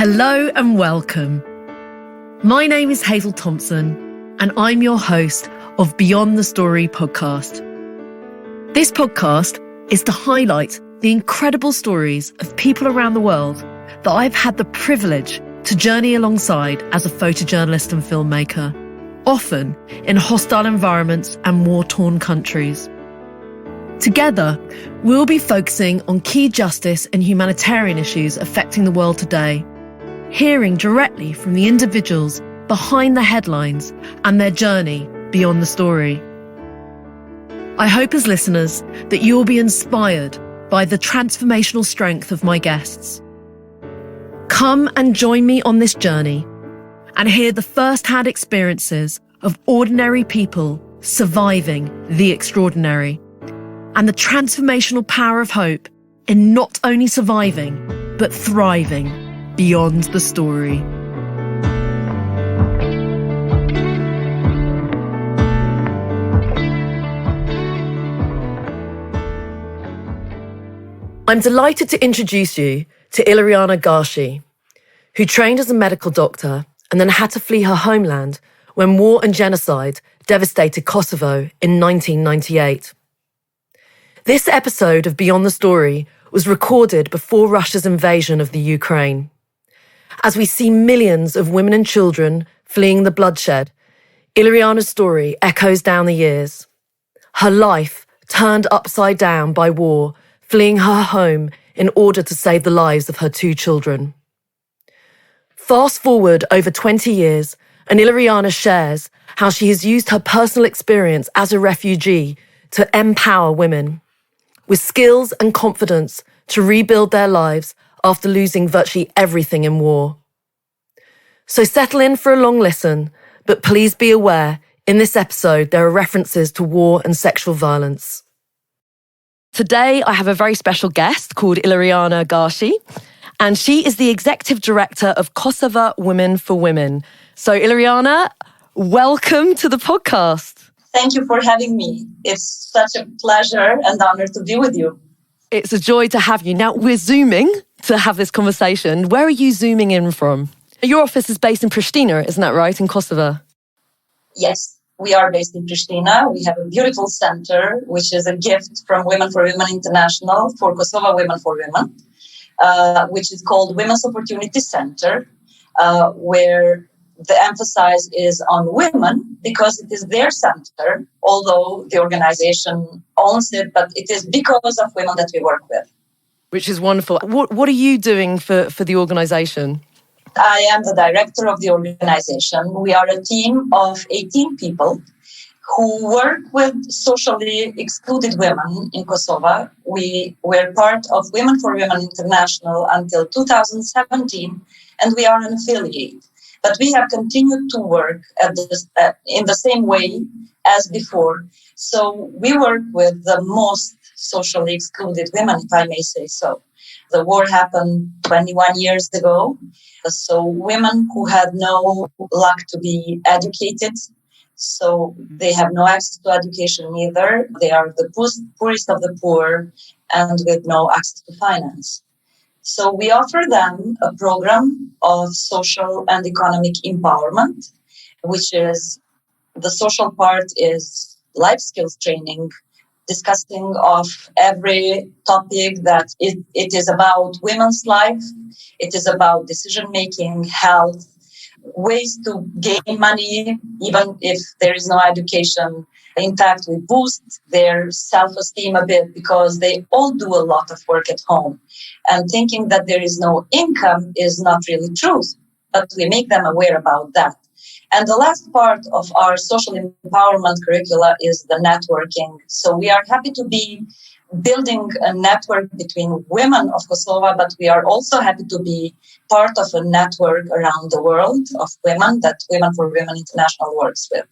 Hello and welcome. My name is Hazel Thompson and I'm your host of Beyond the Story podcast. This podcast is to highlight the incredible stories of people around the world that I've had the privilege to journey alongside as a photojournalist and filmmaker, often in hostile environments and war-torn countries. Together, we'll be focusing on key justice and humanitarian issues affecting the world today, hearing directly from the individuals behind the headlines and their journey beyond the story. I hope as listeners that you will be inspired by the transformational strength of my guests. Come and join me on this journey and hear the first-hand experiences of ordinary people surviving the extraordinary and the transformational power of hope in not only surviving, but thriving beyond the story. I'm delighted to introduce you to Iliana Garcia, who trained as a medical doctor and then had to flee her homeland when war and genocide devastated Kosovo in 1998. This episode of Beyond the Story was recorded before Russia's invasion of the Ukraine. As we see millions of women and children fleeing the bloodshed, Iliriana's story echoes down the years. Her life turned upside down by war, fleeing her home in order to save the lives of her two children. Fast forward over 20 years, and Iliriana shares how she has used her personal experience as a refugee to empower women with skills and confidence to rebuild their lives after losing virtually everything in war. So settle in for a long listen, but please be aware, in this episode there are references to war and sexual violence. Today I have a very special guest called Iliana Garcia, and she is the Executive Director of Kosovo Women for Women. So Iliriana, welcome to the podcast. Thank you for having me. It's such a pleasure and honor to be with you. It's a joy to have you. Now, we're Zooming to have this conversation. Where are you Zooming in from? Your office is based in Pristina, isn't that right, in Kosovo? Yes, we are based in Pristina. We have a beautiful center, which is a gift from Women for Women International for Kosovo Women for Women, which is called Women's Opportunity Center, where the emphasis is on women because it is their center, although the organization owns it, but it is because of women that we work with. Which is wonderful. What are you doing for the organization? I am the director of the organization. We are a team of 18 people who work with socially excluded women in Kosovo. We were part of Women for Women International until 2017, and we are an affiliate. But we have continued to work in the same way as before. So we work with the most socially excluded women, if I may say so. The war happened 21 years ago. So women who had no luck to be educated, so they have no access to education either. They are the poorest of the poor and with no access to finance. So we offer them a program of social and economic empowerment, which is the social part is life skills training, discussing of every topic that it is about women's life. It is about decision-making, health, ways to gain money, even if there is no education. In fact, we boost their self-esteem a bit because they all do a lot of work at home. And thinking that there is no income is not really true, but we make them aware about that. And the last part of our social empowerment curricula is the networking. So we are happy to be building a network between women of Kosovo, but we are also happy to be part of a network around the world of women that Women for Women International works with.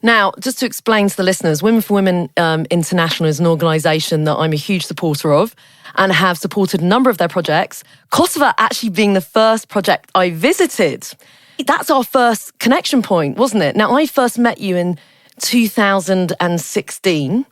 Now, just to explain to the listeners, Women for Women International is an organisation that I'm a huge supporter of and have supported a number of their projects, Kosovo actually being the first project I visited. That's our first connection point, wasn't it? Now, I first met you in 2016,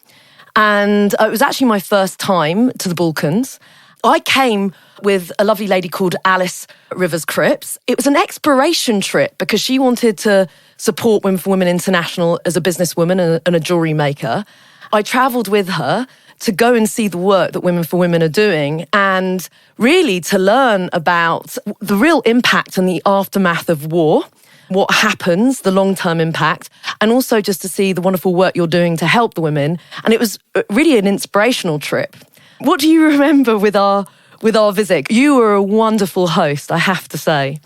and it was actually my first time to the Balkans. I came with a lovely lady called Alice Rivers Cripps. It was an exploration trip because she wanted to support Women for Women International as a businesswoman and a jewellery maker. I travelled with her to go and see the work that Women for Women are doing and really to learn about the real impact and the aftermath of war, what happens, the long-term impact, and also just to see the wonderful work you're doing to help the women. And it was really an inspirational trip. What do you remember with our visit? You were a wonderful host, I have to say.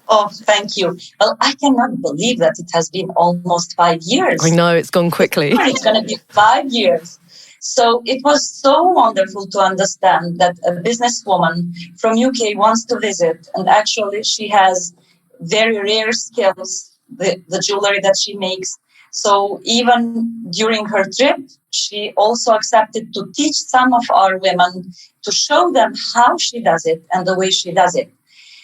Oh, thank you. Well, I cannot believe that it has been almost 5 years. I know, it's gone quickly. It's going to be 5 years. So it was so wonderful to understand that a businesswoman from UK wants to visit, and actually she has very rare skills, the jewelry that she makes. So even during her trip, she also accepted to teach some of our women to show them how she does it and the way she does it.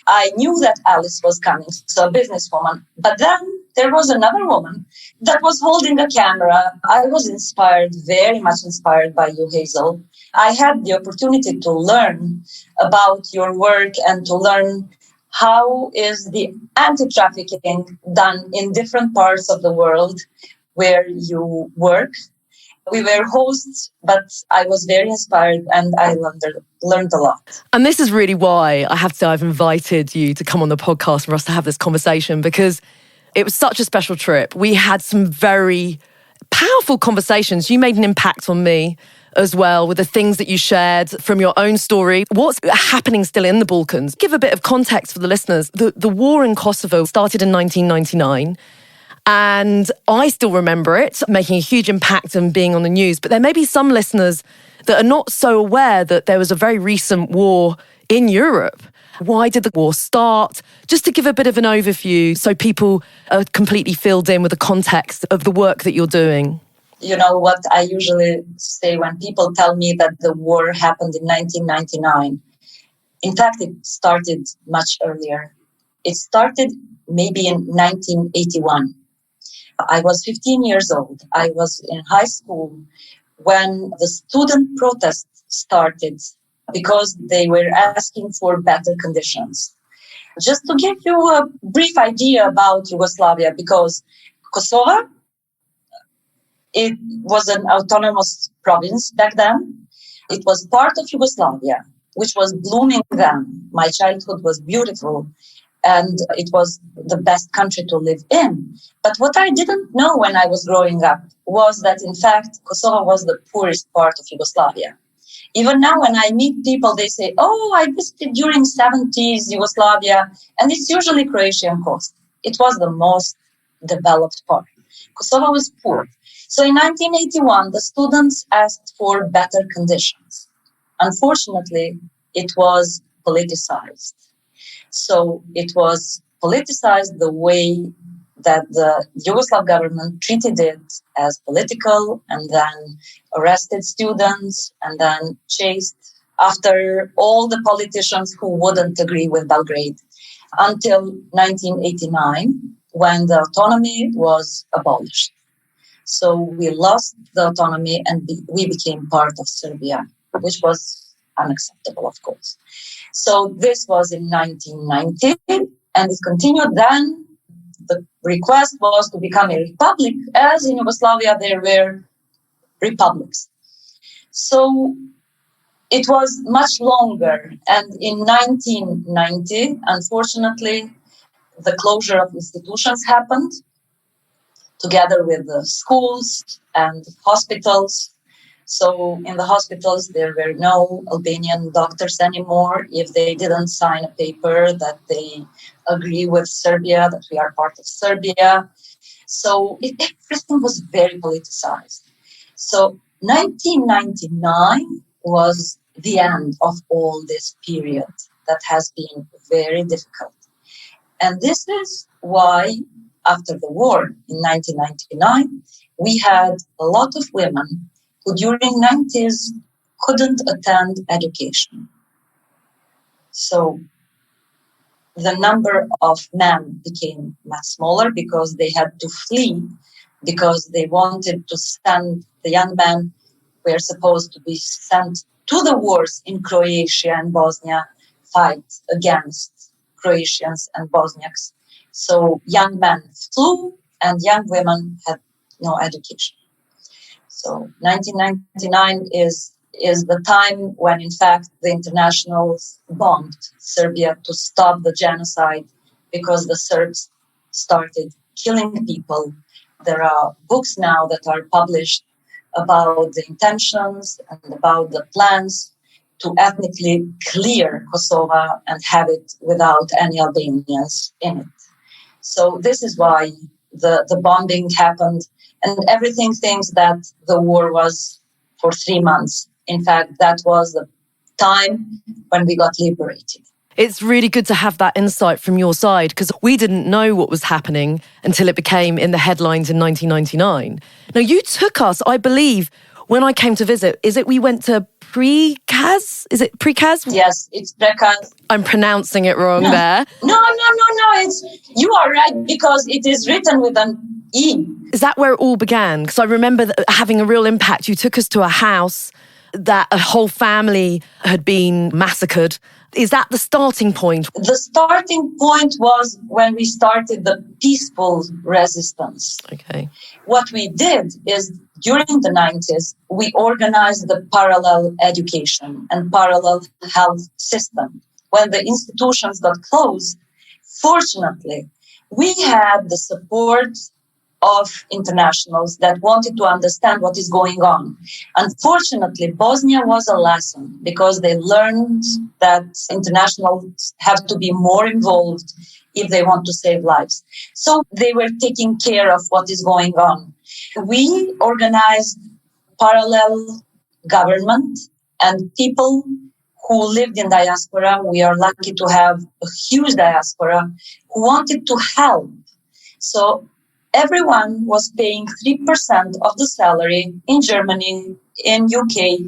I knew that Alice was coming, so a businesswoman. But then there was another woman that was holding a camera. I was inspired, very much inspired by you, Hazel. I had the opportunity to learn about your work and to learn how is the anti-trafficking done in different parts of the world where you work. We were hosts, but I was very inspired and I learned a lot. And this is really why I have to say I've invited you to come on the podcast for us to have this conversation, because it was such a special trip. We had some very powerful conversations. You made an impact on me as well with the things that you shared from your own story. What's happening still in the Balkans? Give a bit of context for the listeners. The war in Kosovo started in 1999. And I still remember it, making a huge impact and being on the news. But there may be some listeners that are not so aware that there was a very recent war in Europe. Why did the war start? Just to give a bit of an overview so people are completely filled in with the context of the work that you're doing. You know what I usually say when people tell me that the war happened in 1999. In fact, it started much earlier. It started maybe in 1981. I was 15 years old. I was in high school when the student protests started because they were asking for better conditions. Just to give you a brief idea about Yugoslavia, because Kosovo, it was an autonomous province back then. It was part of Yugoslavia, which was blooming then. My childhood was beautiful. And it was the best country to live in. But what I didn't know when I was growing up was that, in fact, Kosovo was the poorest part of Yugoslavia. Even now, when I meet people, they say, oh, I visited during 70s Yugoslavia, and it's usually Croatian coast. It was the most developed part. Kosovo was poor. So in 1981, the students asked for better conditions. Unfortunately, it was politicized. So it was politicized the way that the Yugoslav government treated it as political, and then arrested students and then chased after all the politicians who wouldn't agree with Belgrade until 1989, when the autonomy was abolished. So we lost the autonomy and we became part of Serbia, which was unacceptable, of course. So this was in 1990, and it continued then. The request was to become a republic, as in Yugoslavia there were republics. So it was much longer, and in 1990, unfortunately, the closure of institutions happened, together with the schools and hospitals. So in the hospitals, there were no Albanian doctors anymore if they didn't sign a paper that they agree with Serbia, that we are part of Serbia. So everything was very politicized. So 1999 was the end of all this period that has been very difficult. And this is why, after the war in 1999, we had a lot of women who during 90s couldn't attend education. So the number of men became much smaller because they had to flee, because they wanted to send the young men who were supposed to be sent to the wars in Croatia and Bosnia fight against Croatians and Bosniaks. So young men flew and young women had no education. So 1999 is the time when, in fact, the internationals bombed Serbia to stop the genocide because the Serbs started killing people. There are books now that are published about the intentions and about the plans to ethnically clear Kosovo and have it without any Albanians in it. So this is why the bombing happened, and everything thinks that the war was for 3 months. In fact, that was the time when we got liberated. It's really good to have that insight from your side, because we didn't know what was happening until it became in the headlines in 1999. Now, you took us, I believe, when I came to visit, we went to Prikaz? Is it Prikaz? Yes, it's Prikaz. I'm pronouncing it wrong there. No. You are right, because it is written with an E. Is that where it all began? Because I remember having a real impact. You took us to a house that a whole family had been massacred. Is that the starting point? The starting point was when we started the peaceful resistance. Okay. What we did is, during the 90s, we organized the parallel education and parallel health system. When the institutions got closed, fortunately, we had the support of internationals that wanted to understand what is going on. Unfortunately, Bosnia was a lesson, because they learned that internationals have to be more involved if they want to save lives. So they were taking care of what is going on. We organized parallel government, and people who lived in diaspora, we are lucky to have a huge diaspora, who wanted to help. So everyone was paying 3% of the salary in Germany, in UK,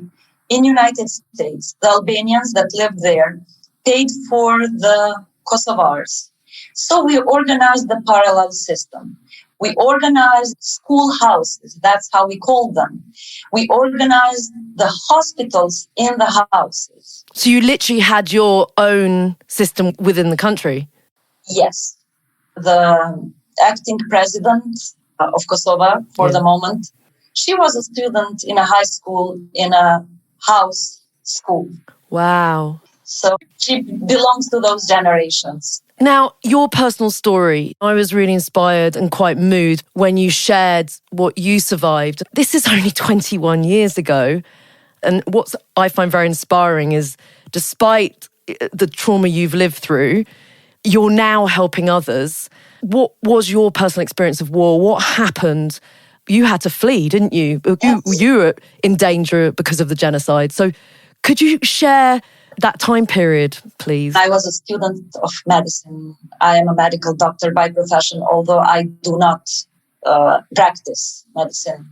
in United States. The Albanians that lived there paid for the Kosovars. So we organized the parallel system. We organized schoolhouses, that's how we called them. We organized the hospitals in the houses. So you literally had your own system within the country? Yes. The acting president of Kosovo for the moment, she was a student in a high school, in a house school. Wow. So she belongs to those generations. Now, your personal story, I was really inspired and quite moved when you shared what you survived. This is only 21 years ago. And what I find very inspiring is, despite the trauma you've lived through, you're now helping others. What was your personal experience of war? What happened? You had to flee, didn't you? Yes. You were in danger because of the genocide. So could you share that time period, please? I was a student of medicine. I am a medical doctor by profession, although I do not practice medicine.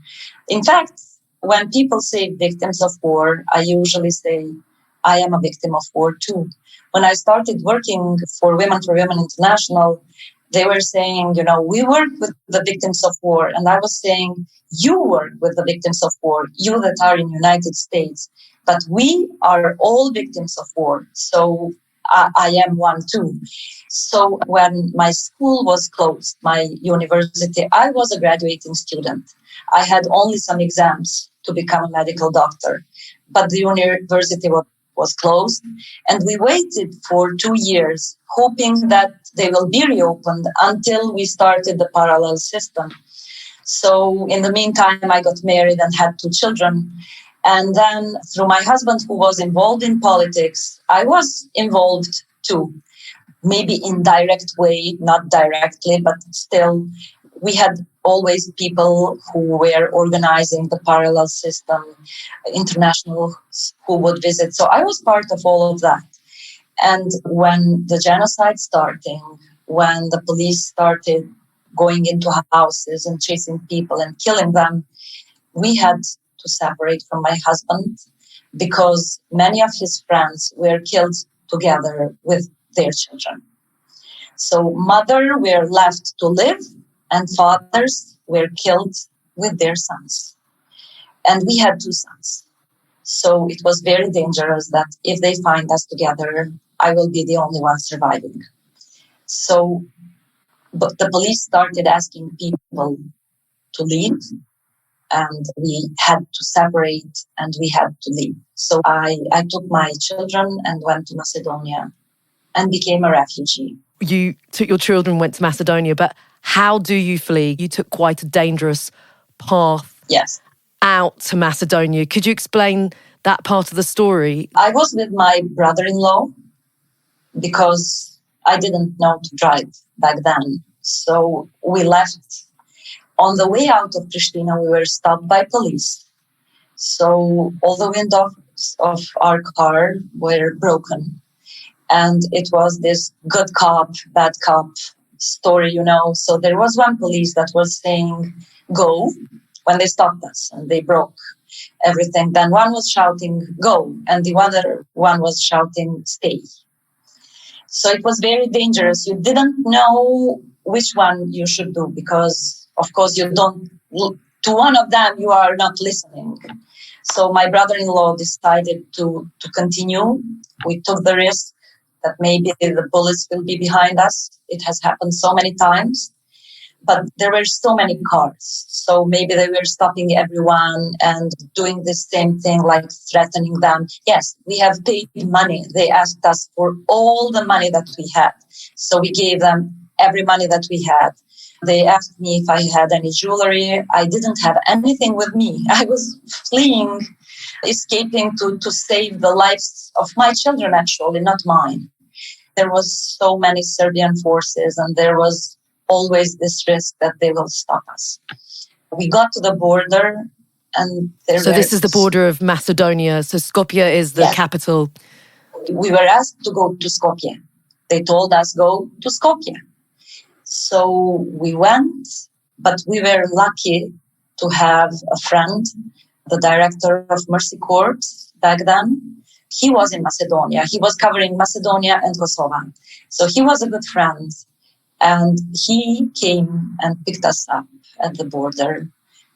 In fact, when people say victims of war, I usually say, I am a victim of war too. When I started working for Women International, they were saying, we work with the victims of war. And I was saying, you work with the victims of war, you that are in the United States. But we are all victims of war. So I am one too. So when my school was closed, my university, I was a graduating student. I had only some exams to become a medical doctor. But the university was closed. And we waited for 2 years, hoping that they will be reopened until we started the parallel system. So in the meantime, I got married and had 2 children. And then through my husband, who was involved in politics, I was involved too. Maybe in direct way, not directly, but still we had always people who were organizing the parallel system, internationals who would visit. So I was part of all of that. And when the genocide started, when the police started going into houses and chasing people and killing them, we had to separate from my husband because many of his friends were killed together with their children. So mothers were left to live and fathers were killed with their sons. And we had 2 sons. So it was very dangerous that if they find us together, I will be the only one surviving. So but the police started asking people to leave, and we had to separate and we had to leave. So I took my children and went to Macedonia and became a refugee. You took your children, went to Macedonia, but how do you flee? You took quite a dangerous path Yes. out to Macedonia. Could you explain that part of the story? I was with my brother-in-law because I didn't know to drive back then. So we left. On the way out of Pristina, we were stopped by police. So all the windows of our car were broken. And it was this good cop, bad cop story, So there was one police that was saying, go, when they stopped us and they broke everything. Then one was shouting, go, and the other one was shouting, stay. So it was very dangerous. You didn't know which one you should do because, of course, you don't, to one of them, you are not listening. So my brother-in-law decided to continue. We took the risk that maybe the bullets will be behind us. It has happened so many times. But there were so many cars. So maybe they were stopping everyone and doing the same thing, like threatening them. Yes, we have paid money. They asked us for all the money that we had. So we gave them every money that we had. They asked me if I had any jewelry. I didn't have anything with me. I was fleeing, escaping to save the lives of my children, actually, not mine. There was so many Serbian forces, and there was always this risk that they will stop us. We got to the border, and So this is the border of Macedonia. So Skopje is the capital. We were asked to go to Skopje. They told us go to Skopje. So we went, but we were lucky to have a friend, the director of Mercy Corps back then. He was in Macedonia. He was covering Macedonia and Kosovo. So he was a good friend. And he came and picked us up at the border,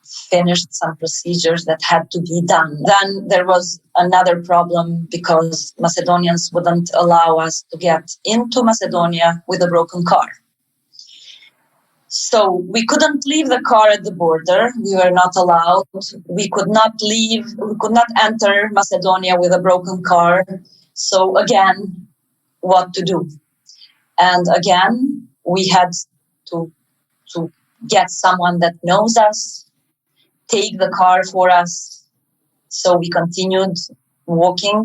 finished some procedures that had to be done. Then there was another problem because Macedonians wouldn't allow us to get into Macedonia with a broken car. So we couldn't leave the car at the border. We were not allowed. We could not enter Macedonia with a broken car. So again, what to do? And again, we had to get someone that knows us, take the car for us. So we continued walking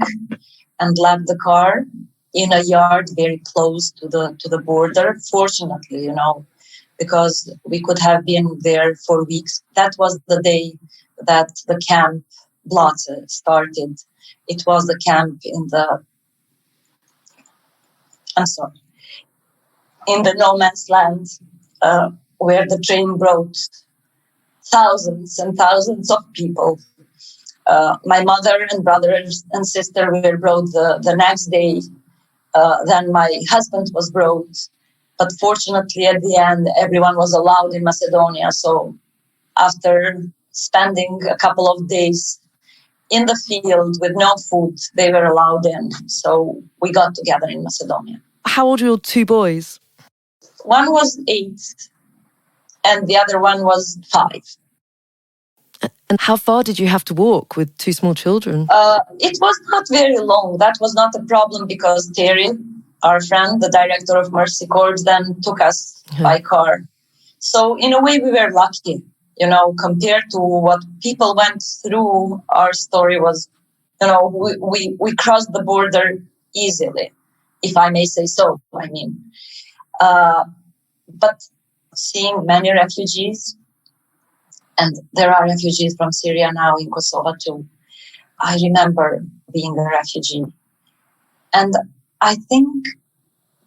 and left the car in a yard very close to the border. Fortunately, because we could have been there for weeks. That was the day that the camp Blace started. It was the camp in the no man's land, where the train brought thousands and thousands of people. My mother and brothers and sister were brought the next day. Then my husband was brought. But fortunately, at the end, everyone was allowed in Macedonia. So after spending a couple of days in the field with no food, they were allowed in. So we got together in Macedonia. How old are your two boys? One was 8 and the other one was 5. And how far did you have to walk with 2 small children? It was not very long. That was not a problem because Terry, our friend, the director of Mercy Corps, then took us by car. So in a way, we were lucky, compared to what people went through. Our story was, we crossed the border easily, if I may say so. But seeing many refugees, and there are refugees from Syria now in Kosovo too. I remember being a refugee. And I think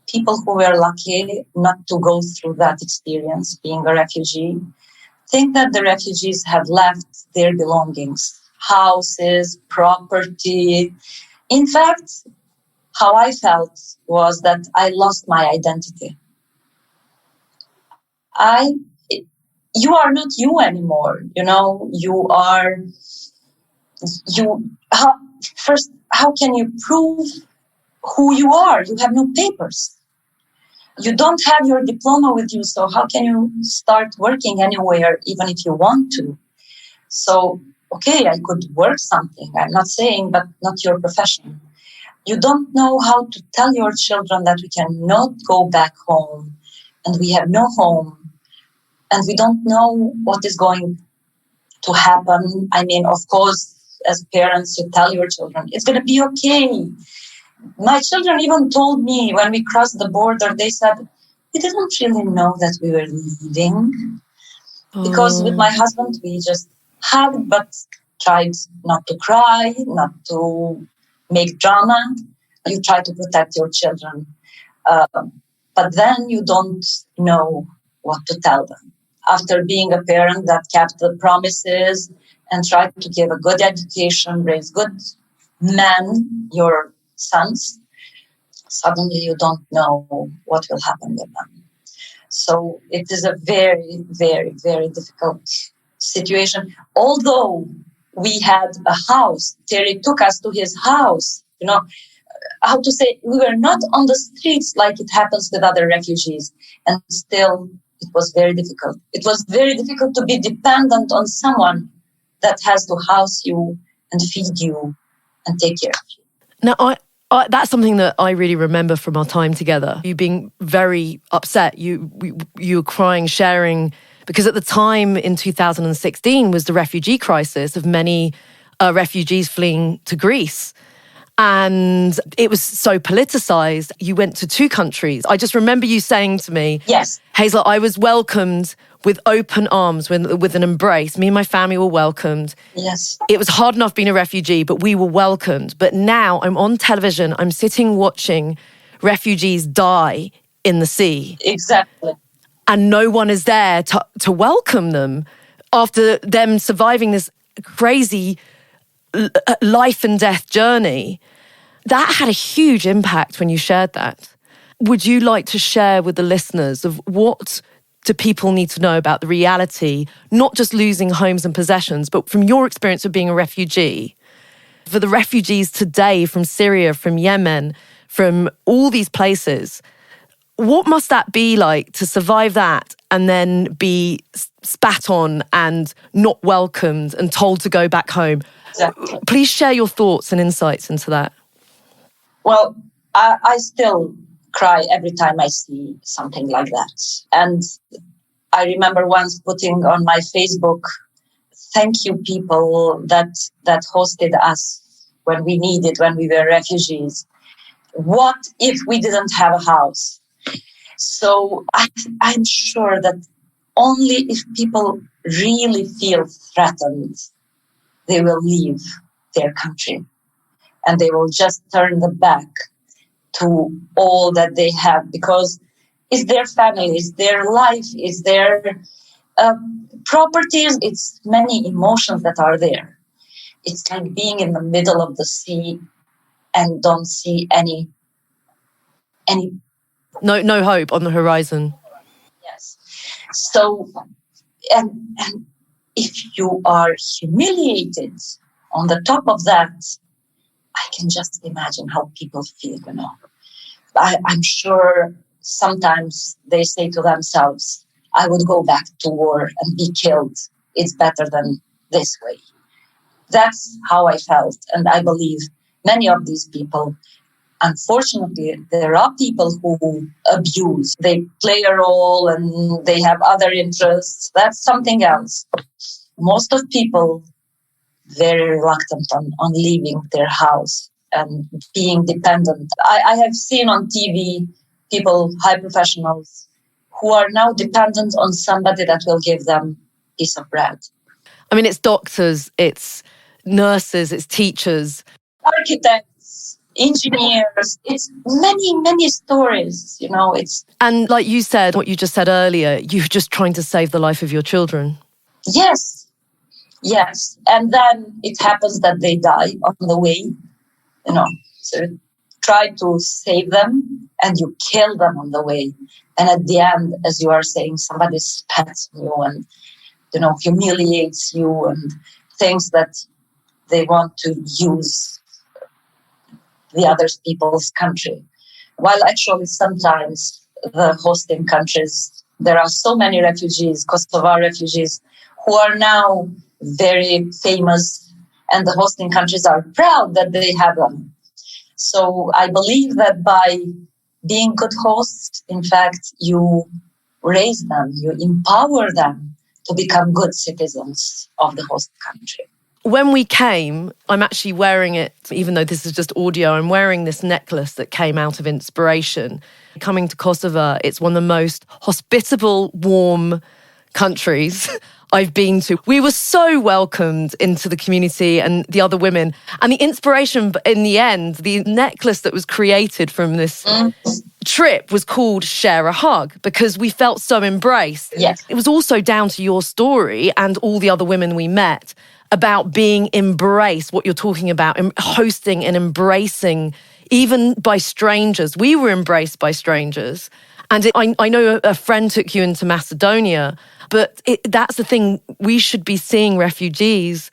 people who were lucky not to go through that experience, being a refugee, think that the refugees have left their belongings, houses, property. In fact, how I felt was that I lost my identity. You are not you anymore, you are first, how can you prove who you are? You have no papers. You don't have your diploma with you, so how can you start working anywhere, even if you want to? So, okay, I could work something, I'm not saying, but not your profession. You don't know how to tell your children that we cannot go back home, and we have no home, and we don't know what is going to happen. I mean, of course, as parents, you tell your children, it's going to be okay. My children even told me when we crossed the border, they said, we didn't really know that we were leaving. Because with my husband, we just hugged, but tried not to cry, not to make drama. You try to protect your children. But then you don't know what to tell them. After being a parent that kept the promises and tried to give a good education, raise good men, your sons, suddenly you don't know what will happen with them. So it is a very, very, very difficult situation. Although we had a house, Terry took us to his house, how to say, we were not on the streets like it happens with other refugees. And still, it was very difficult. It was very difficult to be dependent on someone that has to house you and feed you and take care of you. Now, that's something that I really remember from our time together. You being very upset, you were crying, sharing, because at the time in 2016 was the refugee crisis of many refugees fleeing to Greece. And it was so politicized. You went to 2 countries. I just remember you saying to me, yes, Hazel, I was welcomed with open arms, with an embrace. Me and my family were welcomed. Yes. It was hard enough being a refugee, but we were welcomed. But now I'm on television, I'm sitting watching refugees die in the sea. Exactly. And no one is there to welcome them after them surviving this crazy life and death journey. That had a huge impact when you shared that. Would you like to share with the listeners of what do people need to know about the reality, not just losing homes and possessions, but from your experience of being a refugee, for the refugees today from Syria, from Yemen, from all these places, what must that be like to survive that and then be spat on and not welcomed and told to go back home? Exactly. Please share your thoughts and insights into that. Well, I still cry every time I see something like that. And I remember once putting on my Facebook, thank you people that hosted us when we were refugees. What if we didn't have a house? So I'm sure that only if people really feel threatened, they will leave their country and they will just turn the back to all that they have, because it's their family, it's their life, it's their properties, it's many emotions that are there. It's like being in the middle of the sea and don't see any no hope on the horizon. Yes. So and if you are humiliated on the top of that, I can just imagine how people feel, I'm sure sometimes they say to themselves, I would go back to war and be killed. It's better than this way. That's how I felt. And I believe many of these people, unfortunately, there are people who abuse. They play a role and they have other interests. That's something else. Most of people very reluctant on leaving their house and being dependent. I have seen on TV people, high professionals, who are now dependent on somebody that will give them a piece of bread. I mean, it's doctors, it's nurses, it's teachers. Architects, engineers, it's many stories, And like you said, what you just said earlier, you're just trying to save the life of your children. Yes. And then it happens that they die on the way, So try to save them and you kill them on the way. And at the end, as you are saying, somebody spats on you and, humiliates you and things that they want to use the other people's country. While actually sometimes the hosting countries, there are so many refugees, Kosovo refugees, who are now very famous, and the hosting countries are proud that they have them. So I believe that by being good hosts, in fact, you raise them, you empower them to become good citizens of the host country. When we came, I'm actually wearing it, even though this is just audio, I'm wearing this necklace that came out of inspiration. Coming to Kosovo, it's one of the most hospitable, warm countries I've been to. We were so welcomed into the community and the other women. And the inspiration in the end, the necklace that was created from this trip was called Share a Hug, because we felt so embraced. Yes. It was also down to your story and all the other women we met about being embraced, what you're talking about, hosting and embracing, even by strangers. We were embraced by strangers. And I know a friend took you into Macedonia, but that's the thing. We should be seeing refugees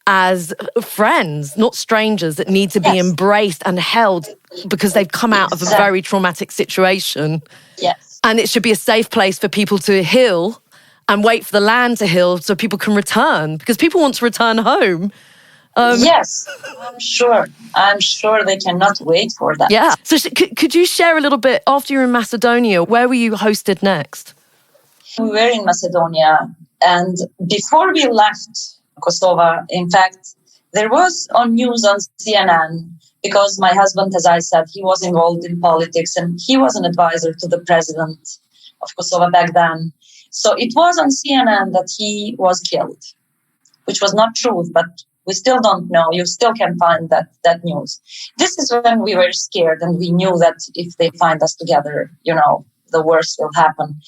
as friends, not strangers that need to be embraced and held because they've come out of a very traumatic situation. Yes. And it should be a safe place for people to heal and wait for the land to heal so people can return, because people want to return home. Yes, I'm sure they cannot wait for that. Yeah. So could you share a little bit, after you were in Macedonia, where were you hosted next? We were in Macedonia, and before we left Kosovo, in fact, there was on news on CNN, because my husband, as I said, he was involved in politics and he was an advisor to the president of Kosovo back then. So it was on CNN that he was killed, which was not true, but we still don't know. You still can find that news. This is when we were scared, and we knew that if they find us together, the worst will happen.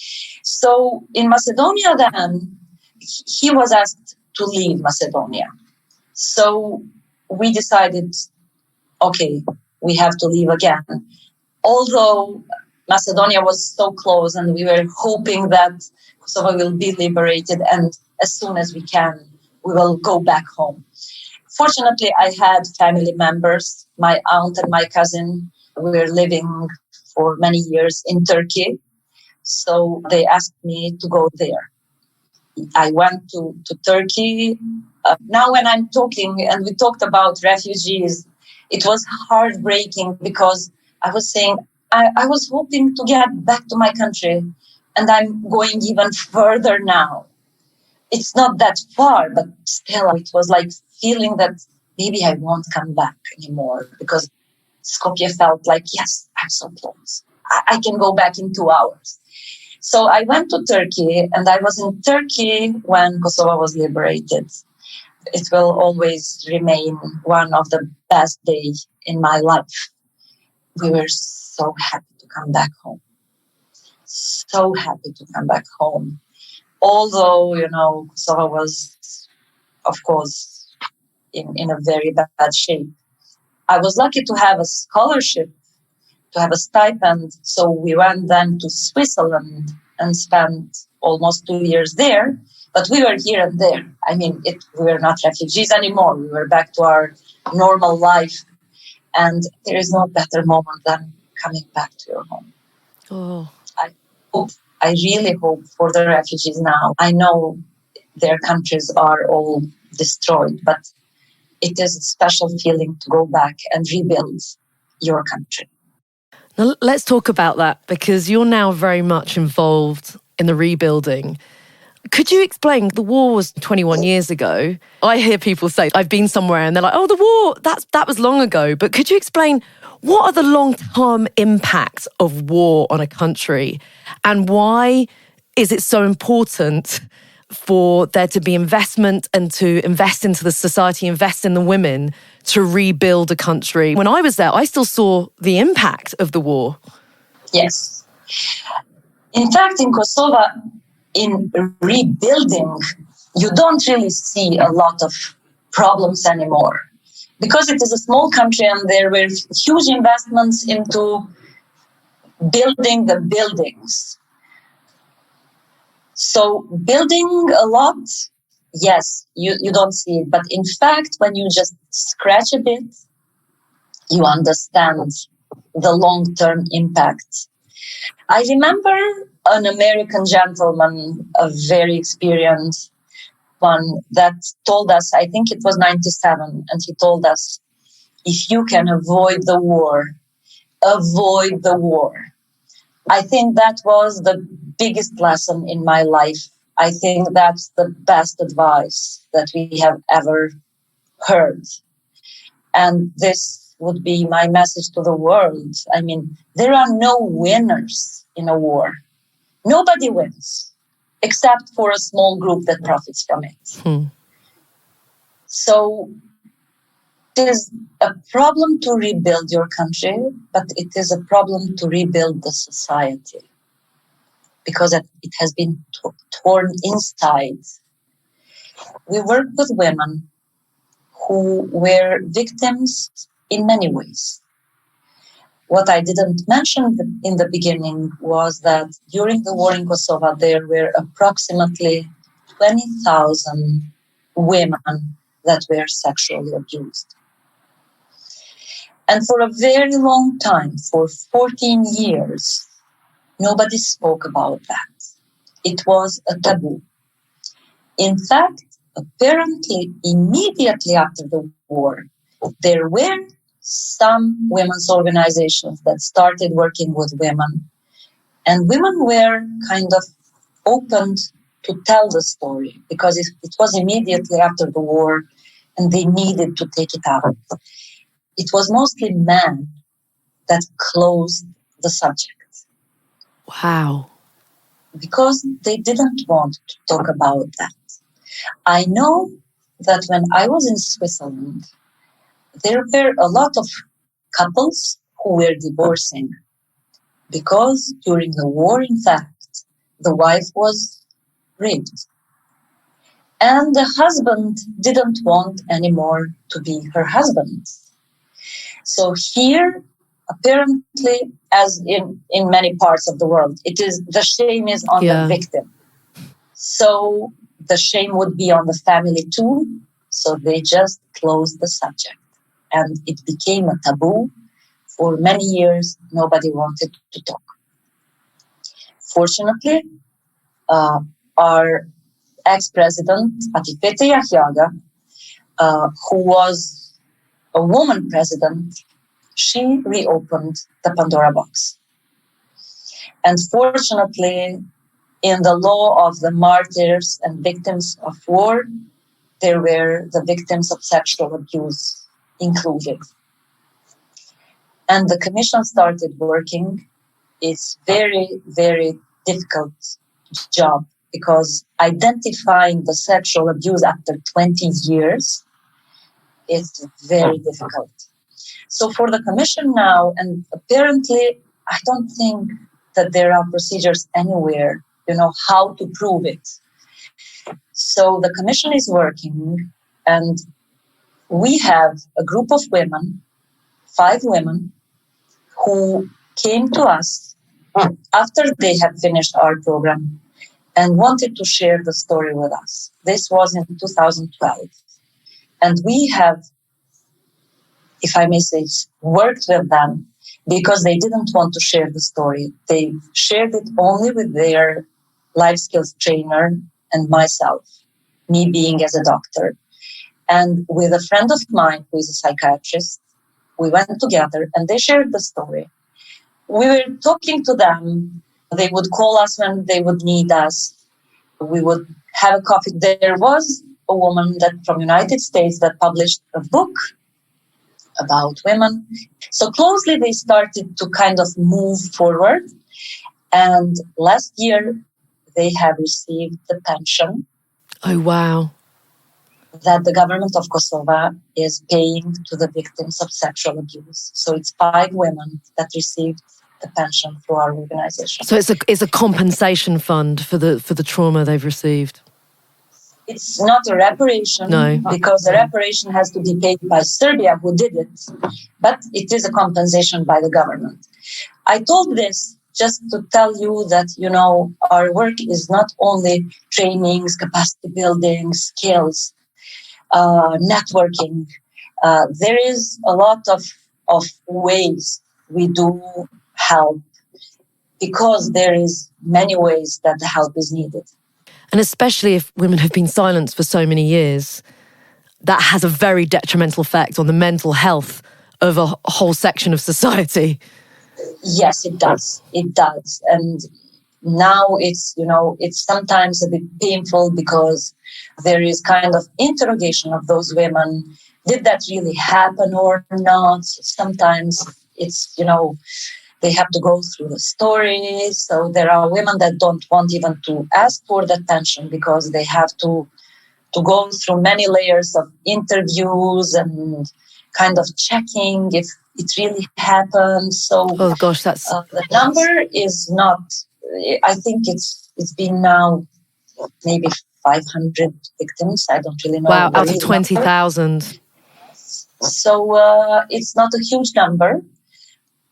So in Macedonia then, he was asked to leave Macedonia. So we decided, okay, we have to leave again. Although Macedonia was so close and we were hoping that Kosovo will be liberated, and as soon as we can, we will go back home. Fortunately, I had family members, my aunt and my cousin. We were living for many years in Turkey. So they asked me to go there. I went to Turkey. Now when I'm talking, and we talked about refugees, it was heartbreaking, because I was saying, I was hoping to get back to my country, and I'm going even further now. It's not that far, but still it was like feeling that maybe I won't come back anymore, because Skopje felt like, yes, I'm so close. I can go back in 2 hours. So I went to Turkey, and I was in Turkey when Kosovo was liberated. It will always remain one of the best days in my life. We were so happy to come back home. So happy to come back home. Although, Kosovo was, of course, in a very bad shape. I was lucky to have a scholarship, to have a stipend. So we went then to Switzerland and spent almost 2 years there. But we were here and there. I mean, we were not refugees anymore. We were back to our normal life. And there is no better moment than coming back to your home. Oh. I really hope for the refugees now. I know their countries are all destroyed, but it is a special feeling to go back and rebuild your country. Now, let's talk about that, because you're now very much involved in the rebuilding. Could you explain, the war was 21 years ago. I hear people say, I've been somewhere, and they're like, oh, the war, that was long ago. But could you explain, what are the long-term impacts of war on a country? And why is it so important for there to be investment and to invest into the society, invest in the women to rebuild a country? When I was there, I still saw the impact of the war. Yes. In fact, in Kosovo, in rebuilding, you don't really see a lot of problems anymore, because it is a small country and there were huge investments into building the buildings. So building a lot, yes, you don't see it. But in fact, when you just scratch a bit, you understand the long-term impact. I remember an American gentleman, a very experienced one, that told us, I think it was 97, and he told us, if you can avoid the war, avoid the war. I think that was the biggest lesson in my life. I think that's the best advice that we have ever heard. And this would be my message to the world. I mean, there are no winners in a war. Nobody wins, except for a small group that profits from it. So it is a problem to rebuild your country, but it is a problem to rebuild the society, because it has been torn inside. We work with women who were victims in many ways. What I didn't mention in the beginning was that during the war in Kosovo, there were approximately 20,000 women that were sexually abused. And for a very long time, for 14 years, nobody spoke about that. It was a taboo. In fact, apparently, immediately after the war, there were some women's organizations that started working with women, and women were kind of opened to tell the story, because it was immediately after the war and they needed to take it out. It was mostly men that closed the subject. Wow. Because they didn't want to talk about that. I know that when I was in Switzerland, there were a lot of couples who were divorcing because during the war, in fact, the wife was raped. And the husband didn't want anymore to be her husband. So here, apparently, as in many parts of the world, the shame is on the victim. So the shame would be on the family too. So they just closed the subject. And it became a taboo. For many years, nobody wanted to talk. Fortunately, our ex-president, Atifete Yahiaga, who was a woman president, she reopened the Pandora box. And fortunately, in the law of the martyrs and victims of war, there were the victims of sexual abuse included. And the commission started working. It's very, very difficult job, because identifying the sexual abuse after 20 years is very difficult. So for the commission now, and apparently I don't think that there are procedures anywhere, how to prove it. So the commission is working, and we have a group of women, 5 women, who came to us after they had finished our program and wanted to share the story with us. This was in 2012. And we have, if I may say, worked with them because they didn't want to share the story. They shared it only with their life skills trainer and myself, me being as a doctor. And with a friend of mine who is a psychiatrist, we went together and they shared the story. We were talking to them. They would call us when they would need us. We would have a coffee. There was a woman from United States that published a book about women. So closely they started to kind of move forward. And last year they have received the pension. Oh, wow. That the government of Kosovo is paying to the victims of sexual abuse. So it's 5 women that received the pension through our organization. So it's a compensation fund for the trauma they've received. It's not a reparation, no, because the reparation has to be paid by Serbia, who did it, but it is a compensation by the government. I told this just to tell you that, our work is not only trainings, capacity building, skills, networking. There is a lot of ways we do help, because there is many ways that the help is needed. And especially if women have been silenced for so many years, that has a very detrimental effect on the mental health of a whole section of society. Yes, it does. It does. And now it's sometimes a bit painful, because there is kind of interrogation of those women. Did that really happen or not? Sometimes it's, they have to go through the story. So there are women that don't want even to ask for that pension, because they have to go through many layers of interviews and kind of checking if it really happened. So oh gosh, that's the number is not. I think it's been now maybe 500 victims. I don't really know. Wow, out of 20,000. So it's not a huge number,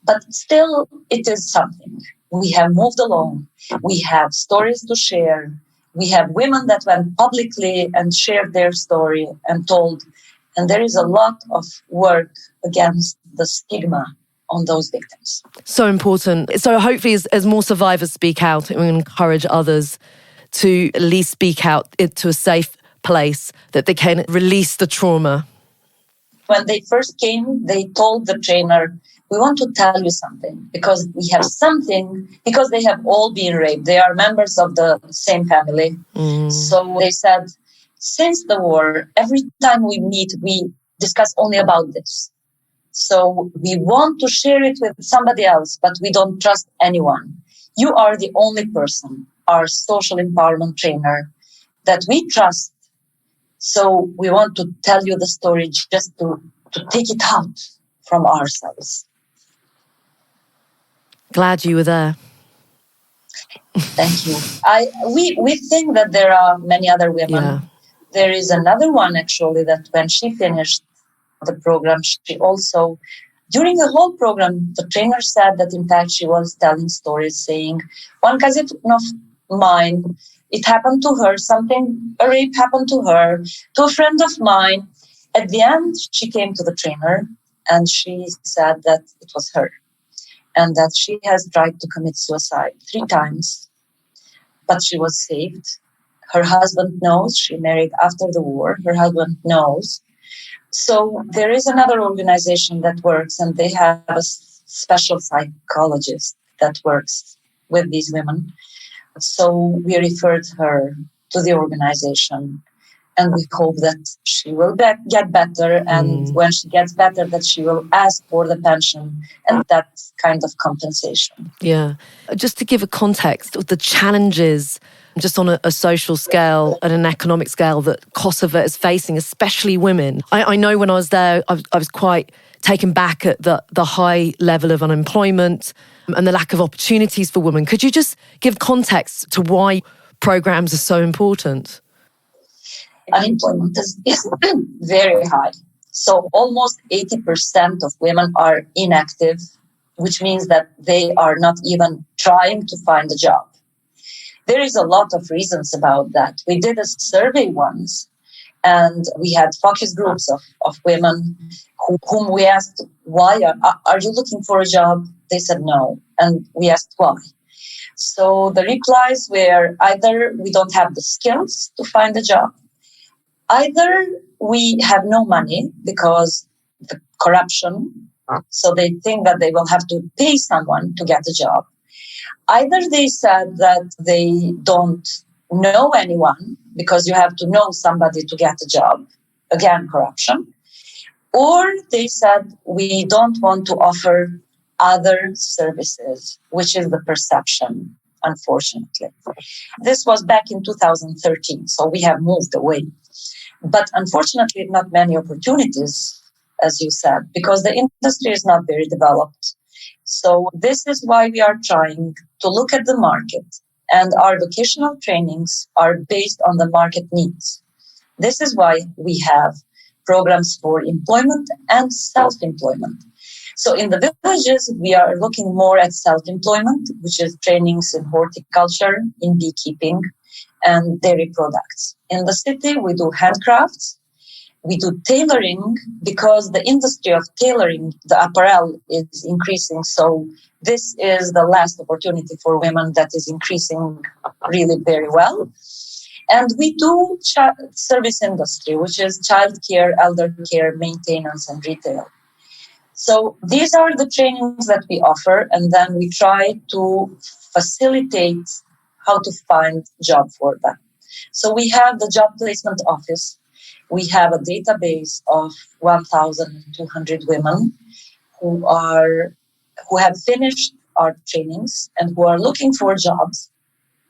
but still it is something. We have moved along. We have stories to share. We have women that went publicly and shared their story and told. And there is a lot of work against the stigma on those victims. So important. So hopefully as more survivors speak out, we encourage others to at least speak out into a safe place that they can release the trauma. When they first came, they told the trainer, we want to tell you something, because we have something, because they have all been raped. They are members of the same family. So they said, since the war, every time we meet, we discuss only about this. So we want to share it with somebody else, but we don't trust anyone. You are the only person, our social empowerment trainer, that we trust. So we want to tell you the story, just to take it out from ourselves. Glad you were there. Thank you. We think that there are many other women. Yeah. There is another one, actually, that when she finished the program, she also, during the whole program, the trainer said that, in fact, she was telling stories, saying, one cousin of mine, it happened to her, a rape happened to her, to a friend of mine. At the end, she came to the trainer and she said that it was her, and that she has tried to commit suicide 3 times, but she was saved. Her husband knows. She married after the war. Her husband knows. So there is another organization that works, and they have a special psychologist that works with these women. So we referred her to the organization, and we hope that she will get better. And when she gets better, that she will ask for the pension and that kind of compensation. Yeah. Just to give a context of the challenges, just on a social scale and an economic scale, that Kosovo is facing, especially women. I know when I was there, I was quite taken back at the high level of unemployment and the lack of opportunities for women. Could you just give context to why programs are so important? Unemployment is very high. So almost 80% of women are inactive, which means that they are not even trying to find a job. There is a lot of reasons about that. We did a survey once, and we had focus groups of women whom we asked, why are you looking for a job? They said no. And we asked why. So the replies were either we don't have the skills to find a job, either we have no money because the corruption, so they think that they will have to pay someone to get a job. Either they said that they don't know anyone because you have to know somebody to get a job. Again, corruption. Or they said we don't want to offer other services, which is the perception, unfortunately. This was back in 2013, so we have moved away. But unfortunately, not many opportunities, as you said, because the industry is not very developed. So this is why we are trying to look at the market, and our vocational trainings are based on the market needs. This is why we have programs for employment and self-employment. So in the villages, we are looking more at self-employment, which is trainings in horticulture, in beekeeping, and dairy products. In the city, we do handcrafts. We do tailoring because the industry of tailoring, the apparel, is increasing. So this is the last opportunity for women that is increasing really very well. And we do service industry, which is childcare, elder care, maintenance, and retail. So these are the trainings that we offer, and then we try to facilitate how to find job for them. So we have the job placement office. We have a database of 1,200 women who have finished our trainings and who are looking for jobs.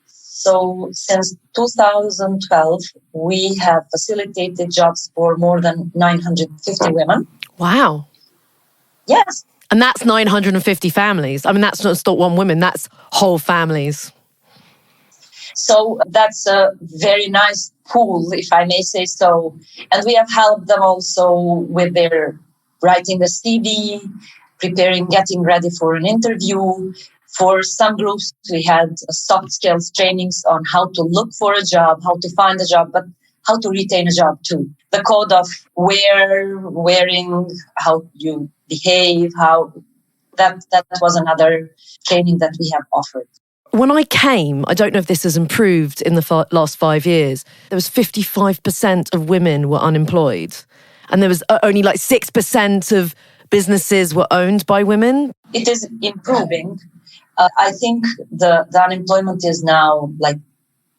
So since 2012, we have facilitated jobs for more than 950 women. Wow. Yes. And that's 950 families. I mean, that's not one woman, that's whole families. So that's a very nice pool, if I may say so. And we have helped them also with their writing a CV, getting ready for an interview. For some groups, we had soft skills trainings on how to look for a job, how to find a job, but how to retain a job too. The code of wearing, how you behave, that was another training that we have offered. When I came, I don't know if this has improved in the last 5 years, there was 55% of women were unemployed. And there was only like 6% of businesses were owned by women. It is improving. I think the unemployment is now like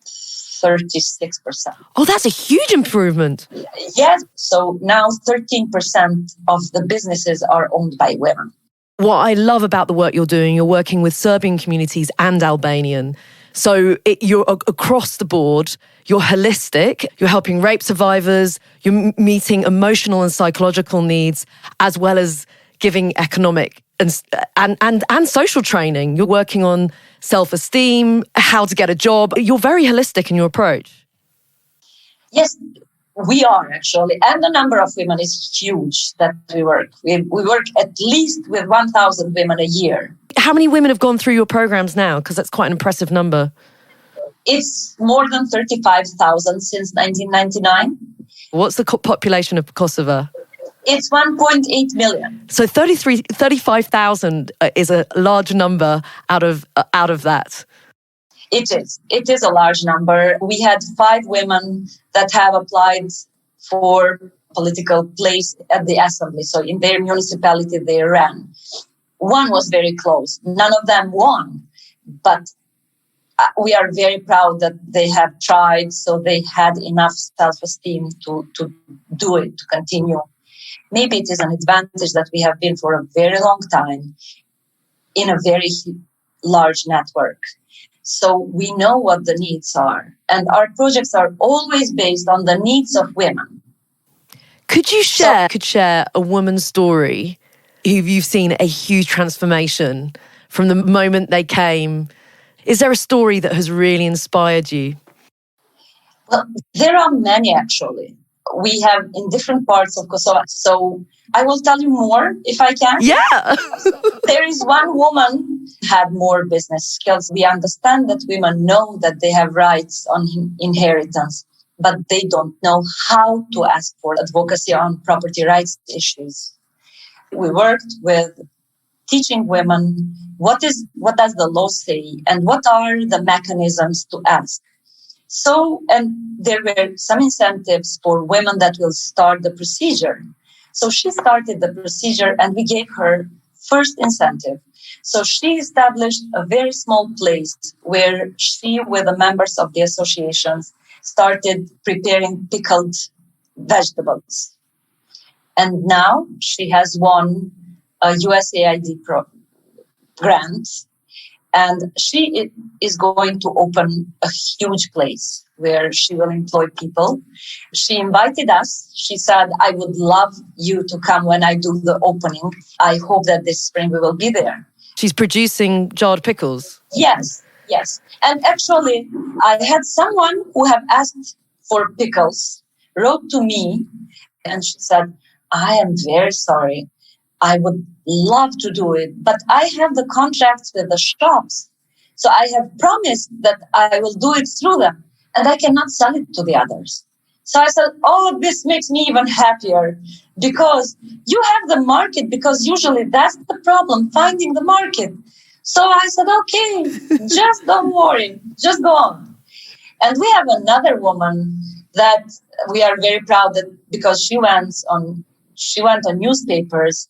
36%. Oh, that's a huge improvement. Yes. So now 13% of the businesses are owned by women. What I love about the work you're doing, you're working with Serbian communities and Albanian. So you're across the board, you're holistic, you're helping rape survivors, you're meeting emotional and psychological needs, as well as giving economic and social training. You're working on self-esteem, how to get a job. You're very holistic in your approach. Yes, we are actually. And the number of women is huge that we work. We work at least with 1,000 women a year. How many women have gone through your programs now? Because that's quite an impressive number. It's more than 35,000 since 1999. What's the population of Kosovo? It's 1.8 million. So 35,000 is a large number out of that. It is a large number. We had 5 women that have applied for political place at the assembly. So in their municipality, they ran. One was very close. None of them won. But we are very proud that they have tried. So they had enough self-esteem to do it, to continue. Maybe it is an advantage that we have been for a very long time in a very large network. So we know what the needs are. And our projects are always based on the needs of women. Could you share a woman's story who you've seen a huge transformation from the moment they came? Is there a story that has really inspired you? Well, there are many actually. We have in different parts of Kosovo. So I will tell you more if I can. Yeah. There is one woman who had more business skills. We understand that women know that they have rights on inheritance, but they don't know how to ask for advocacy on property rights issues. We worked with teaching women what does the law say and what are the mechanisms to ask. So, and there were some incentives for women that will start the procedure. So she started the procedure and we gave her first incentive. So she established a very small place where she, with the members of the associations, started preparing pickled vegetables. And now she has won a USAID grant. And she is going to open a huge place where she will employ people. She invited us. She said, I would love you to come when I do the opening. I hope that this spring we will be there. She's producing jarred pickles. Yes. And actually, I had someone who have asked for pickles, wrote to me, and she said, I am very sorry. I would love to do it, but I have the contracts with the shops. So I have promised that I will do it through them, and I cannot sell it to the others. So I said, oh, this makes me even happier because you have the market, because usually that's the problem, finding the market. So I said, okay, just don't worry, just go on. And we have another woman that we are very proud that because she went on newspapers.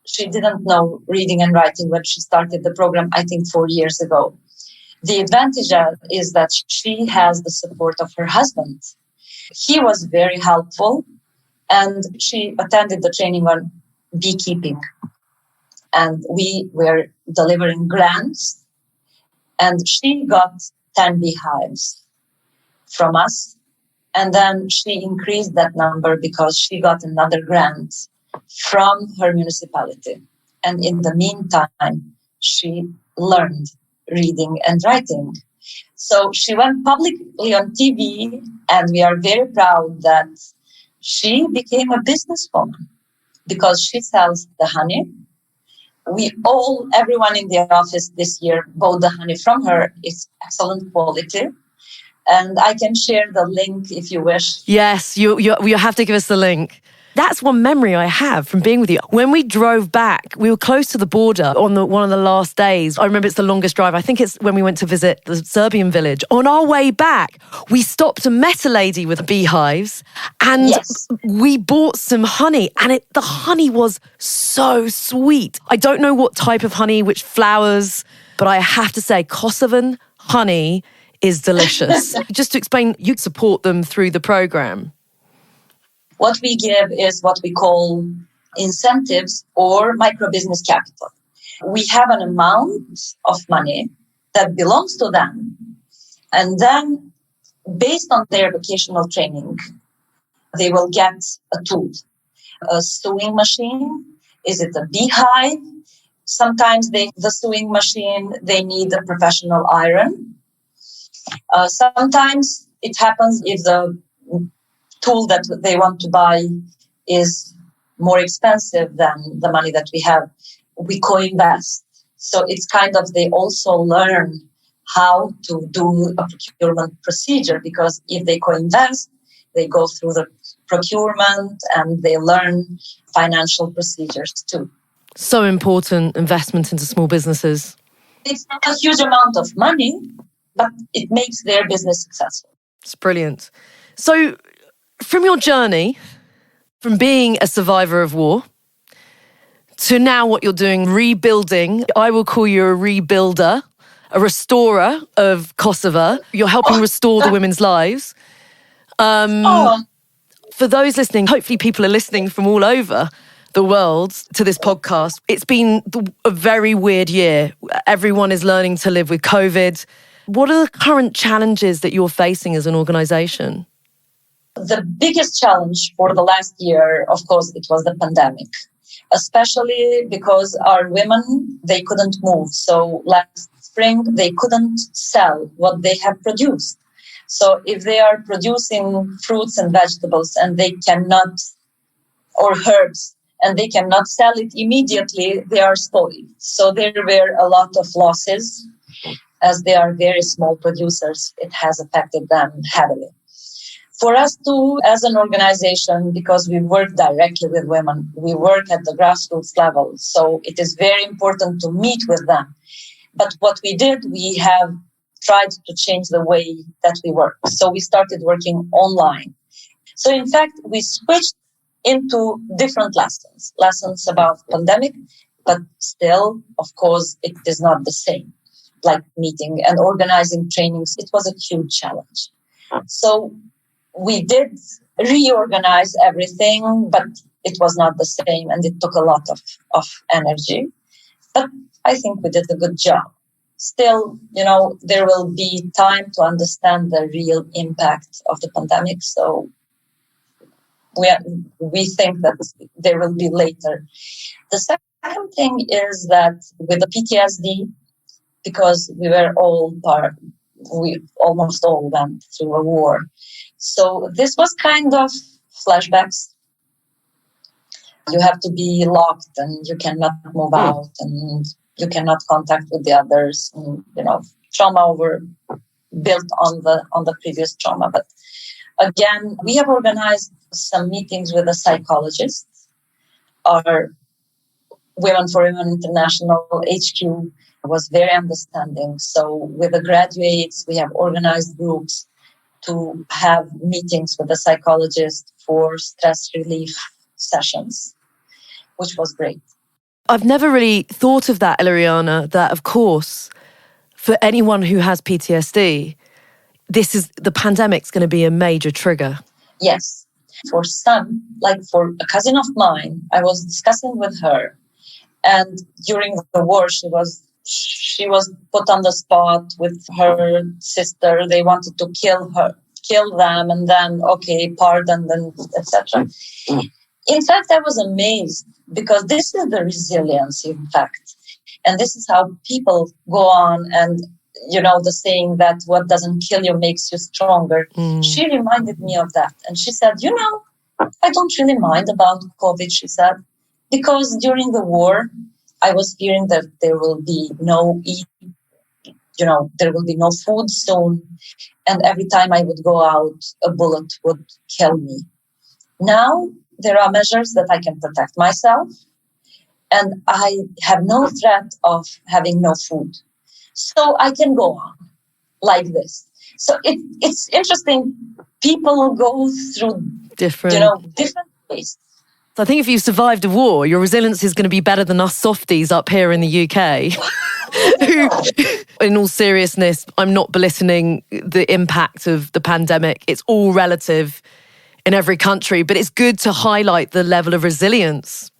She didn't know reading and writing when she started the program, I think 4 years ago. The advantage is that she has the support of her husband. He was very helpful, and she attended the training on beekeeping. And we were delivering grants, and she got 10 beehives from us. And then she increased that number because she got another grant from her municipality. And in the meantime, she learned reading and writing. So she went publicly on TV, and we are very proud that she became a businesswoman because she sells the honey. Everyone in the office this year bought the honey from her. It's excellent quality. And I can share the link if you wish. Yes, you have to give us the link. That's one memory I have from being with you. When we drove back, we were close to the border on one of the last days. I remember it's the longest drive. I think it's when we went to visit the Serbian village. On our way back, we stopped and met a lady with beehives, and we bought some honey, and the honey was so sweet. I don't know what type of honey, which flowers, but I have to say Kosovan honey is delicious. Just to explain, you support them through the program. What we give is what we call incentives or micro-business capital. We have an amount of money that belongs to them. And then, based on their vocational training, they will get a tool, a sewing machine. Is it a beehive? Sometimes the sewing machine, they need a professional iron. Sometimes it happens if the tool that they want to buy is more expensive than the money that we have, we co-invest. So it's kind of, they also learn how to do a procurement procedure, because if they co-invest, they go through the procurement and they learn financial procedures too. So important investment into small businesses. It's not a huge amount of money, but it makes their business successful. It's brilliant. So from your journey, from being a survivor of war to now what you're doing, rebuilding, I will call you a rebuilder, a restorer of Kosovo. You're helping restore the women's lives. For those listening, hopefully people are listening from all over the world to this podcast. It's been a very weird year. Everyone is learning to live with COVID. What are the current challenges that you're facing as an organisation? The biggest challenge for the last year, of course, it was the pandemic, especially because our women, they couldn't move. So last spring, they couldn't sell what they have produced. So if they are producing fruits and vegetables and they cannot, or herbs, and they cannot sell it immediately, they are spoiled. So there were a lot of losses. As they are very small producers, it has affected them heavily. For us too, as an organization, because we work directly with women, we work at the grassroots level, so it is very important to meet with them. But what we did, we have tried to change the way that we work. So we started working online. So in fact, we switched into different lessons about pandemic, but still, of course, it is not the same. Like meeting and organizing trainings, it was a huge challenge. So we did reorganize everything, but it was not the same, and it took a lot of energy. But I think we did a good job. Still, there will be time to understand the real impact of the pandemic. So we think that there will be later. The second thing is that with the Ptsd, because we almost all went through a war. So this was kind of flashbacks. You have to be locked and you cannot move out and you cannot contact with the others. And, trauma over built on the previous trauma. But again, we have organized some meetings with a psychologist. Our Women for Women International HQ was very understanding. So with the graduates, we have organized groups to have meetings with a psychologist for stress relief sessions, which was great. I've never really thought of that, Iliriana, that of course, for anyone who has PTSD, the pandemic's going to be a major trigger. Yes. For some, like for a cousin of mine, I was discussing with her, and during the war, she was put on the spot with her sister. They wanted to kill them, and then, pardon, and etc. In fact, I was amazed because this is the resilience, in fact. And this is how people go on and, the saying that what doesn't kill you makes you stronger. She reminded me of that. And she said, I don't really mind about COVID, she said, because during the war, I was fearing that there will be no food soon. And every time I would go out, a bullet would kill me. Now, there are measures that I can protect myself. And I have no threat of having no food. So I can go on like this. So it's interesting. People go through different ways. I think if you survived a war, your resilience is going to be better than us softies up here in the UK. Who, in all seriousness, I'm not belittling the impact of the pandemic. It's all relative in every country, but it's good to highlight the level of resilience.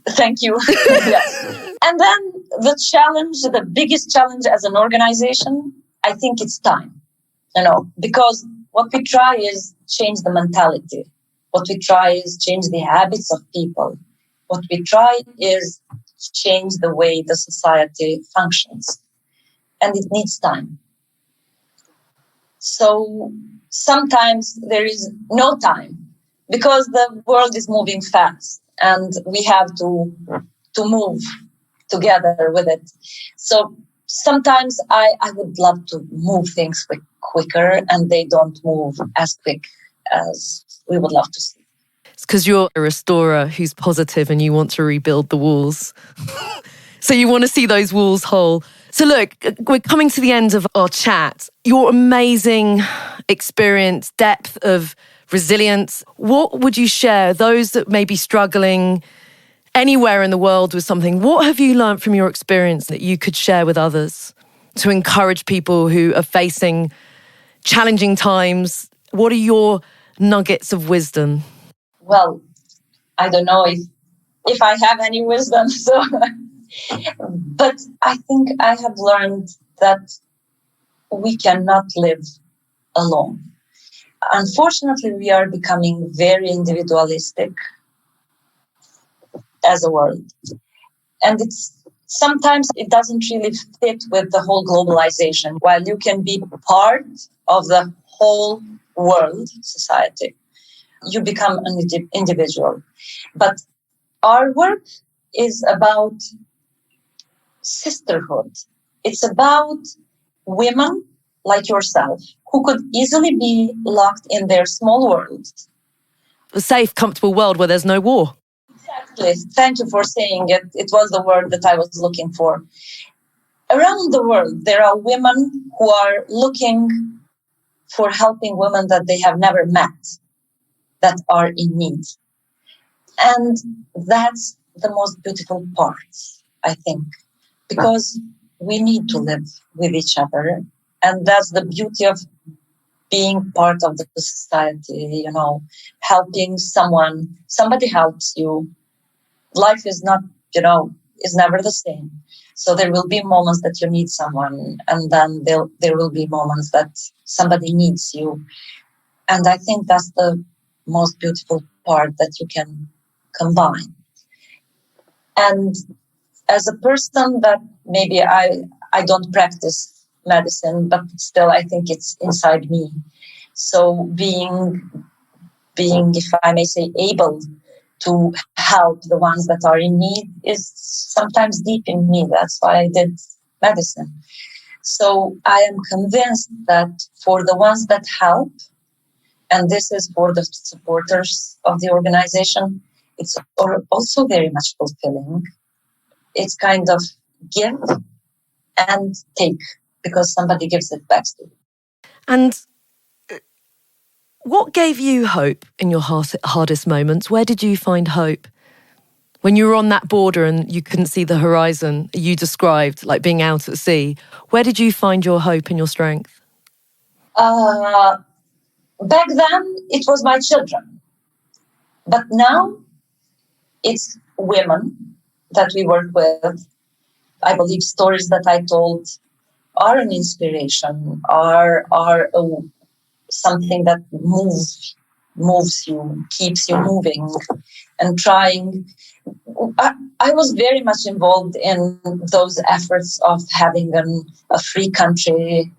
Thank you. Yes. And then the biggest challenge as an organization, I think it's time, because what we try is change the mentality. What we try is change the habits of people. What we try is change the way the society functions. And it needs time. So sometimes there is no time because the world is moving fast. And we have to move together with it. So sometimes I would love to move things quicker, and they don't move as quick as we would love to see. It's because you're a restorer who's positive and you want to rebuild the walls. So you want to see those walls whole. So look, we're coming to the end of our chat. Your amazing experience, depth of resilience. What would you share, those that may be struggling anywhere in the world with something? What have you learned from your experience that you could share with others to encourage people who are facing challenging times? What are your nuggets of wisdom? Well, I don't know if I have any wisdom, but I think I have learned that we cannot live alone. Unfortunately, we are becoming very individualistic as a world. And sometimes it doesn't really fit with the whole globalization. While you can be part of the whole world, society, you become an individual. But our work is about sisterhood. It's about women like yourself, who could easily be locked in their small world. A safe, comfortable world where there's no war. Exactly. Thank you for saying it. It was the word that I was looking for. Around the world, there are women who are looking for helping women that they have never met, that are in need. And that's the most beautiful part, I think, because we need to live with each other. And that's the beauty of being part of the society, helping somebody helps you. Life is not, is never the same. So there will be moments that you need someone, and then there will be moments that somebody needs you. And I think that's the most beautiful part that you can combine. And as a person that maybe I don't practice medicine, but still I think it's inside me. So being, if I may say, able to help the ones that are in need is sometimes deep in me. That's why I did medicine. So I am convinced that for the ones that help, and this is for the supporters of the organization, it's also very much fulfilling. It's kind of give and take, because somebody gives it back to you. And what gave you hope in your hardest moments? Where did you find hope? When you were on that border and you couldn't see the horizon, you described like being out at sea. Where did you find your hope and your strength? Back then, it was my children. But now, it's women that we work with. I believe stories that I told are an inspiration, are something that moves you, keeps you moving and trying. I was very much involved in those efforts of having a free country,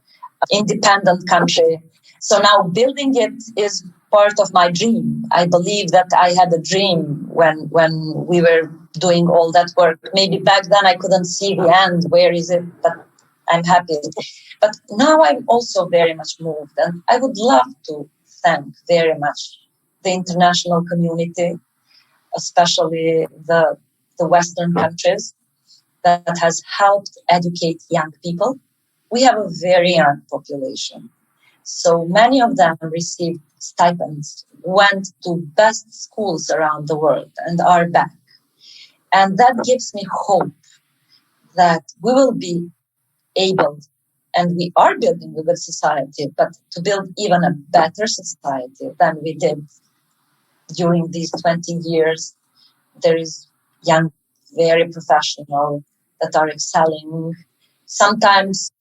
independent country. So now building it is part of my dream. I believe that I had a dream when we were doing all that work. Maybe back then I couldn't see the end. Where is it? But I'm happy. But now I'm also very much moved. And I would love to thank very much the international community, especially the Western countries, that has helped educate young people. We have a very young population. So many of them received stipends, went to best schools around the world and are back. And that gives me hope that we will be able, and we are building a good society, but to build even a better society than we did during these 20 years. There is young, very professional that are excelling, sometimes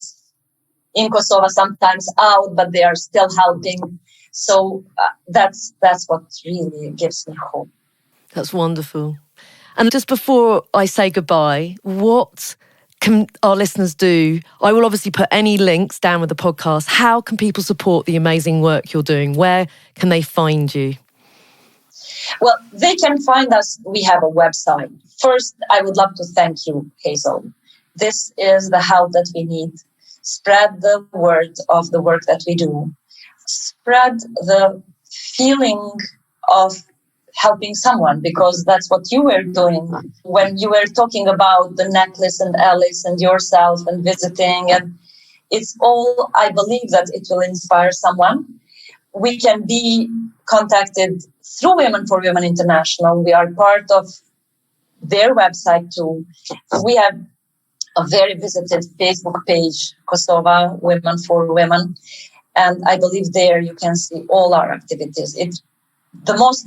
in Kosovo, sometimes out, but they are still helping. So that's what really gives me hope. That's wonderful. And just before I say goodbye, what can our listeners do? I will obviously put any links down with the podcast. How can people support the amazing work you're doing? Where can they find you? Well, they can find us. We have a website. First, I would love to thank you, Hazel. This is the help that we need. Spread the word of the work that we do. Spread the feeling of helping someone, because that's what you were doing when you were talking about the necklace and Alice and yourself and visiting. And it's all, I believe that it will inspire someone. We can be contacted through Women for Women International. We are part of their website too. We have a very visited Facebook page, Kosovo Women for Women. And I believe there you can see all our activities. It's the most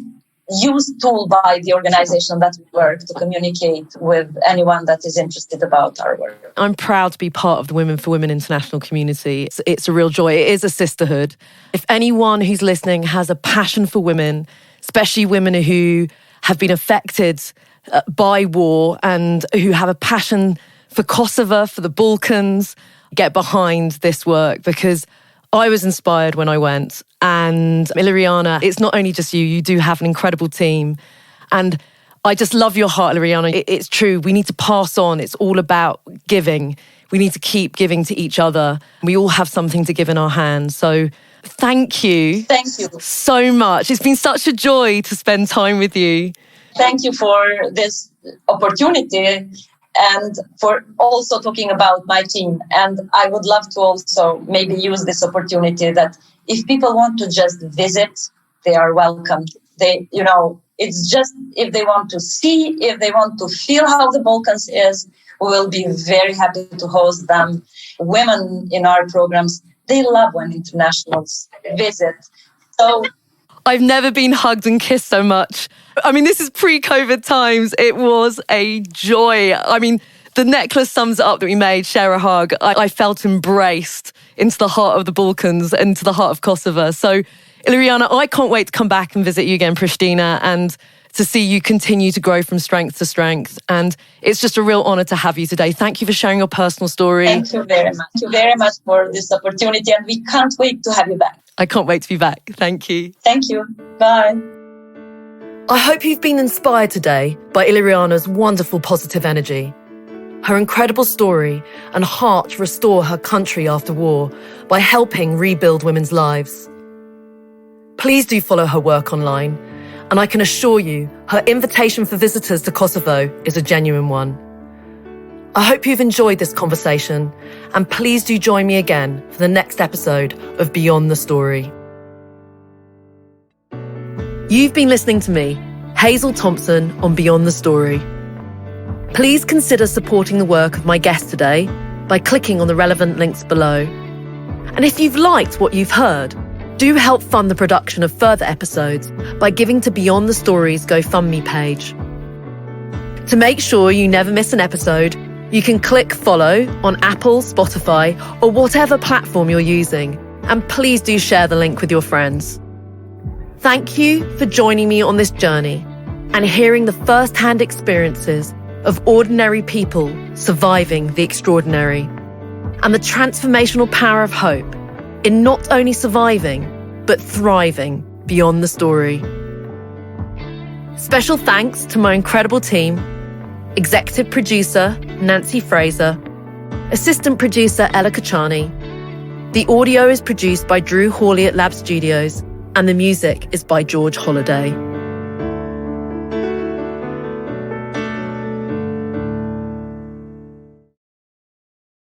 used tool by the organization that we work to communicate with anyone that is interested about our work. I'm proud to be part of the Women for Women International community. It's a real joy. It is a sisterhood. If anyone who's listening has a passion for women, especially women who have been affected by war and who have a passion for Kosovo, for the Balkans, get behind this work, because I was inspired when I went. And Iliriana, it's not only just you do have an incredible team. And I just love your heart, Iliriana. It's true. We need to pass on. It's all about giving. We need to keep giving to each other. We all have something to give in our hands. So thank you. Thank you so much. It's been such a joy to spend time with you. Thank you for this opportunity and for also talking about my team. And I would love to also maybe use this opportunity that if people want to just visit, they are welcome. It's just if they want to see, if they want to feel how the Balkans is, we will be very happy to host them. Women in our programs, they love when internationals visit. So I've never been hugged and kissed so much. I mean, this is pre-COVID times. It was a joy. I mean, the necklace sums it up that we made, Share a Hug. I felt embraced into the heart of the Balkans, into the heart of Kosovo. So, Iliriana, I can't wait to come back and visit you again, Pristina, and to see you continue to grow from strength to strength. And it's just a real honour to have you today. Thank you for sharing your personal story. Thank you very much. Thank you very much for this opportunity, and we can't wait to have you back. I can't wait to be back. Thank you. Thank you. Bye. I hope you've been inspired today by Iliriana's wonderful positive energy, her incredible story and heart to restore her country after war by helping rebuild women's lives. Please do follow her work online, and I can assure you her invitation for visitors to Kosovo is a genuine one. I hope you've enjoyed this conversation, and please do join me again for the next episode of Beyond the Story. You've been listening to me, Hazel Thompson, on Beyond the Story. Please consider supporting the work of my guest today by clicking on the relevant links below. And if you've liked what you've heard, do help fund the production of further episodes by giving to Beyond the Story's GoFundMe page. To make sure you never miss an episode, you can click follow on Apple, Spotify, or whatever platform you're using, and please do share the link with your friends. Thank you for joining me on this journey and hearing the first-hand experiences of ordinary people surviving the extraordinary, and the transformational power of hope in not only surviving, but thriving beyond the story. Special thanks to my incredible team, executive producer Nancy Fraser, assistant producer Ella Kachani. The audio is produced by Drew Hawley at Lab Studios, and the music is by George Holliday.